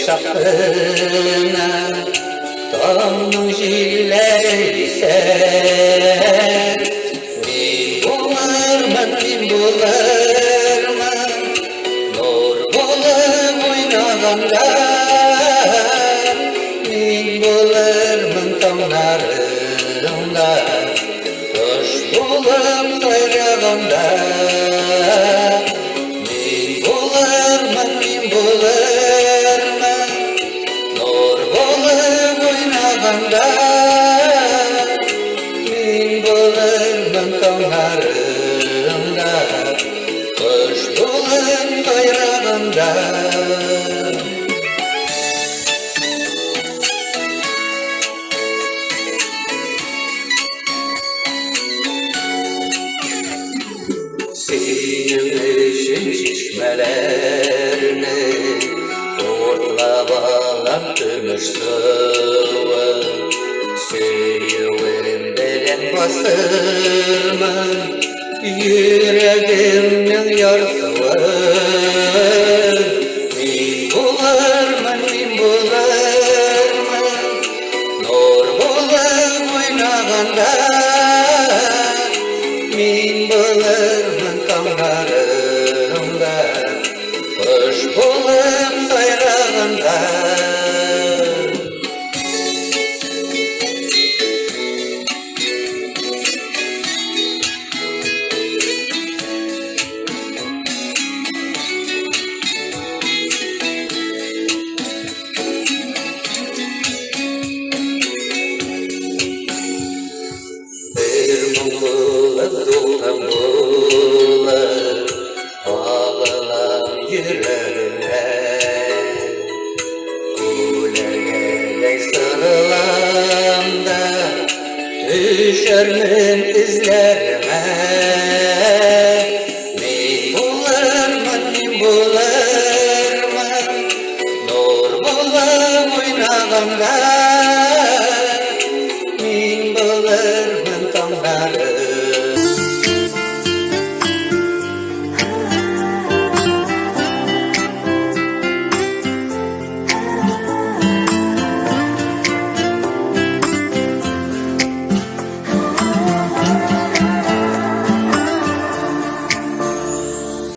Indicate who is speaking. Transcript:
Speaker 1: şapkına Tom'un jilleri sen Min bularman, min bularman Nur bulup oynaganda Min bularman tomlarında Kuş bulup sayraganda Min bularman, min bularman Nur bulup oynaganda Min bularman tomlarında Kuş bulup sayraganda Sivrilişin çeşmelerini Doğurtla bağlattırmış sıvı Suyuğun belen basırman Yüreğimin yarsıvı Min bularman, min bularman Nur bulup oynaganda Min bularman tomlarında Kuş bulup sayraganda Bir mumlular doğan bular Ağlar yüreğime Kulegelek sarılamda Düşermin izlerime Min bularman, min bularman Nur bulup oynaganda Min bularman tomlarında